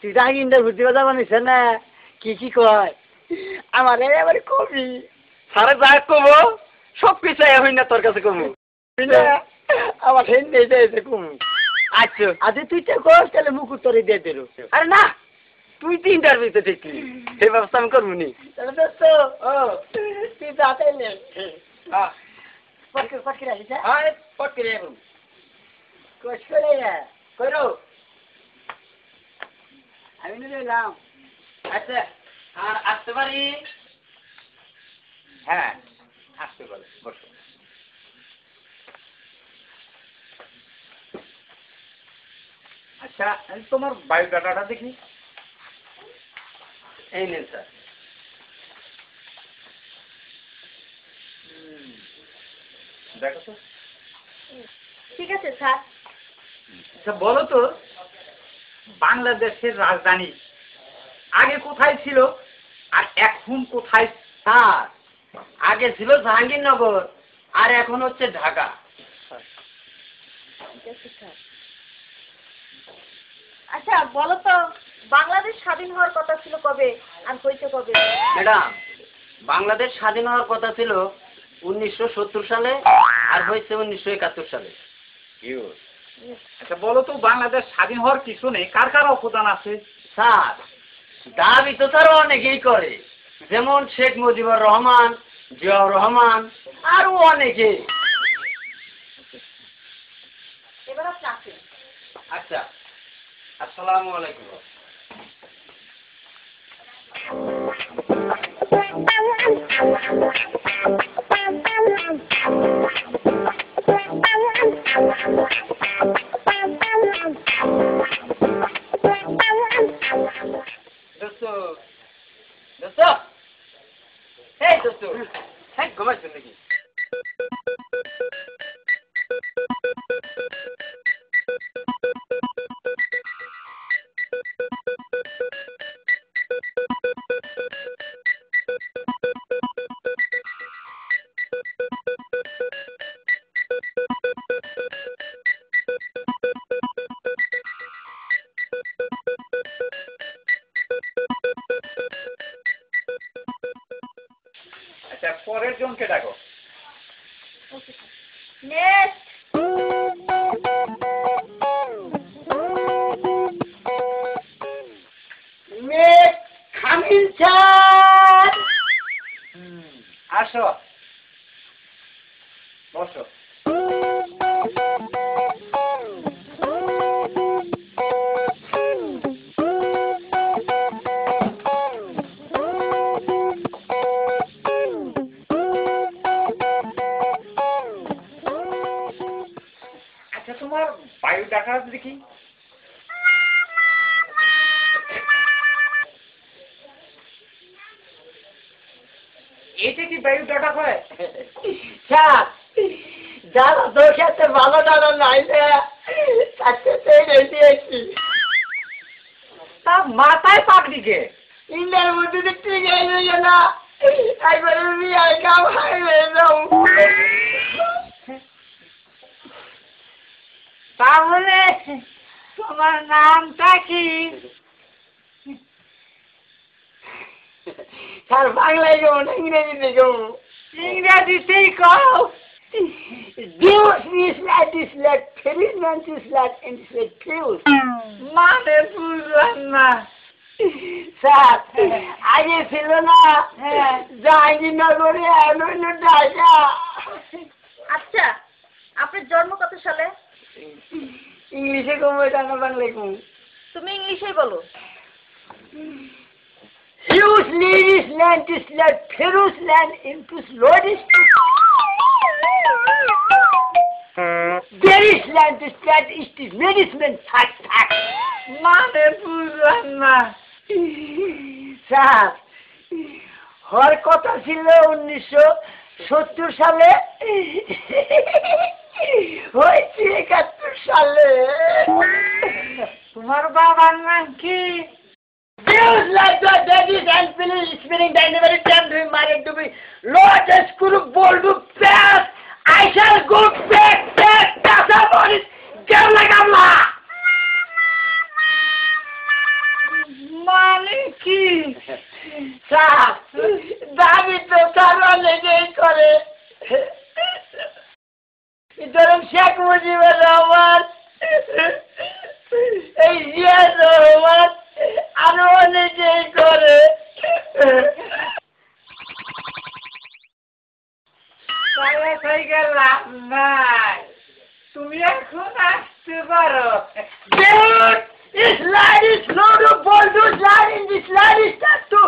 তুই তাকে ইন্টারভিউ দিবা যাবা নিছে না কি কয় আমার এবার কবি সারা যা কমো সব কিছু হই না তোর কাছে কমু আমার হিন্দি দিয়েছে কমু আচ্ছা আচ্ছা তুই তো কর তাহলে মুখ উত্তরে দিয়ে দিল আরে না তুই তো ইন্টারভিউতে দেখলি সেই ব্যবস্থা আমি করবো নি তাহলে দোস্ত তুই যাতে নে পটকে রাখিস হ্যাঁ পটকে রে কোশ করে করো আমি নিয়ে এলাম আচ্ছা আর আসতে পারি হ্যাঁ আসতে পারি বসো আচ্ছা আমি তোমার বায়োডাটাটা দেখি এই নেন স্যার দেখো তো ঠিক আছে স্যার আচ্ছা বলো তো বাংলাদেশের রাজধানী আগে কোথায় ছিল আর এখন কোথায়? স্যার আগে ছিল জাহাঙ্গীরনগর আর এখন হচ্ছে ঢাকা। আচ্ছা বলো তো বাংলাদেশ স্বাধীন হওয়ার কথা ছিল কবে আর হয়েছে কবে? ম্যাডাম বাংলাদেশ স্বাধীন হওয়ার কথা ছিল 1970 সালে আর হয়েছে 1971 সালে। আচ্ছা বলো তো বাংলাদেশ স্বাধীন হওয়ার পিছনে কার কার অবদান আছে? স্যার দাবি তো তারা অনেকেই করে, যেমন শেখ মুজিবুর রহমান, জিয়াউর রহমান আরো অনেকে। এবার আপনি আসেন। আচ্ছা আসসালামু আলাইকুম। দোস্ত দোস্ত এই দোস্ত হ্যাঁ ঘুমাইছেন নাকি? আচ্ছা পরের জনকে ডাকো। নেক্সট খামিল স্যার আসো বসো। আচ্ছা তোমার বায়োডাটা দেখি। এটা কি বায়োডাটা হয়? স্যার যারা তোর সাথে ভালো দাদা নাই তা মাথায় পাকড়িকে ইন্ডিয়ার মধ্যে দেখতে গেছে না একবারে বিয়ার কাম হয়ে যাও। তাহলে তোমার নামটা কি? স্যার বাংলায় কেউ না ইংরেজিতে কেউ? ইংরেজিতেই কও। মানে বুঝলাম না স্যার। আগে ছিল না জাহাঙ্গীরনগরে ঢাকা। আচ্ছা আপনার জন্ম কত সালে? ইংলিশে কমবে না বাংলায় কম? তুমি ইংলিশেই বলো। Huge ladies land is like Pharaoh's land into slowest. There is land is that is this medicine fact. মানে বুঝলাম না স্যার। হওয়ার কথা ছিল 1970 সালে, হয়েছে 71 সালে। তোমার বাবার নাম কি? Views like that ladies and please, spinning dynamite time to be married to be Lord Screw Bold to pass. I shall go back, pass up on it. Gamla. মানে কি স্যার দাবি তো সারা লেগেই করে ধরুন শেখ মুজিবুর রহমান এই জিয়া রহমান আরো অনেকেই করে তুমি এখন আসতে পারো This slide is not to ball to slide in this slide is not to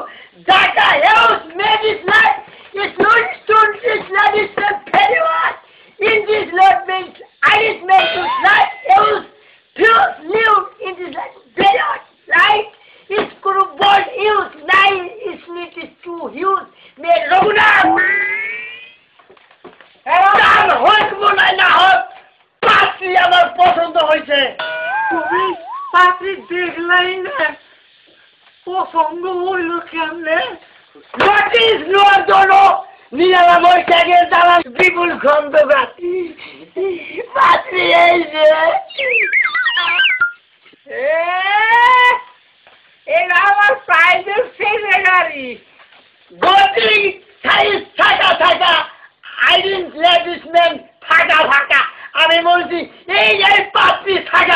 Dhaka house made this slide. It's not stone this slide is not very what. In this slide means I is made to slide house pure new in this slide very hot right. It's could ball use nine is need is too huge made Raguna. Dan hoik monai na hoik পাত্রী আমার পছন্দ হয়েছে তুমি পাত্রী দেখলাই না পছন্দ হইল কেমনে নোটিস নোয়ার জন্য নিরাময় ত্যাগের দ্বারা বিপুল খন্দকার পাত্রী এই যে এটা আমার প্রাইভেট ছেলে গাড়ি গতি সাইজ থাকা আইডেন্ট লেডিসম্যান থাকা আমি বলছি এই এই পাত্রী থাকা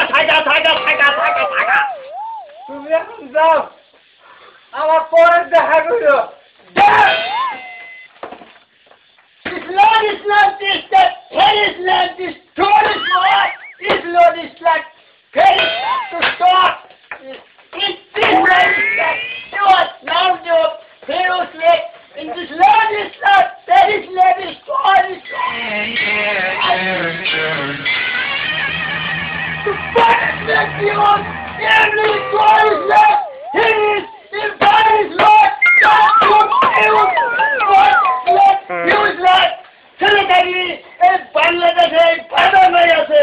তুমি এখন যাও আমার পরে দেখা করো This Lord is not this, that head is not this, throne is not, this Lord is not, head is to stop. It's this Lord is not, do us now do, Pharaoh's leg, and this Lord is not, that is Lord is God is the Father is not beyond, every God is left, He is, in God is Lord, God is Pharaoh's God is left, He was left. ছেলেটারি এই বাংলাদেশে বাদামাই আছে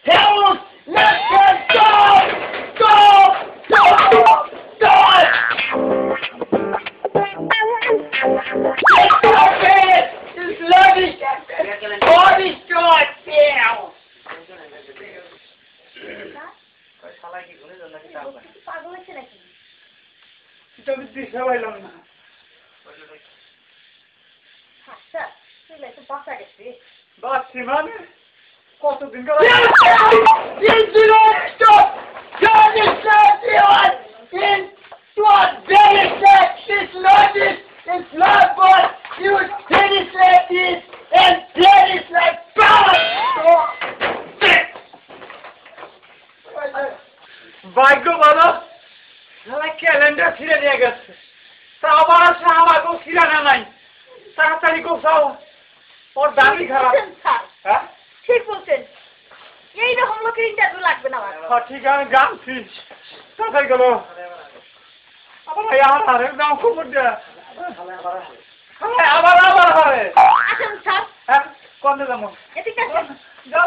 হেউস let's stop This love is God is God পাগল হয়েছে নাকি তুমি দিশা পাইলাম না আচ্ছা তুই একটু বাসা গেছি বাচ্চি মানে কতদিন ধরে This Lord stop God is not beyond in what there is that this Lord is Lord God you did it like this and there is like power ভাগ্য ভালো সারা ক্যালেন্ডার ছিঁড়ে নিয়ে গেছে তা আবার আসে আমাকেও ছিঁড়ানো নাই তাড়াতাড়ি কোথাও ওর দামি খারাপ হ্যাঁ ঠিক বলছেন এইরকম লোকের ইন্টারভিউ লাগবে না আমার ঠিক আছে গামছি কোথায় গেল আবার আরে দাম খবর দেয়া আবার হারে আসেন স্যার হ্যাঁ কোন যাবো এদিকে আসেন যাও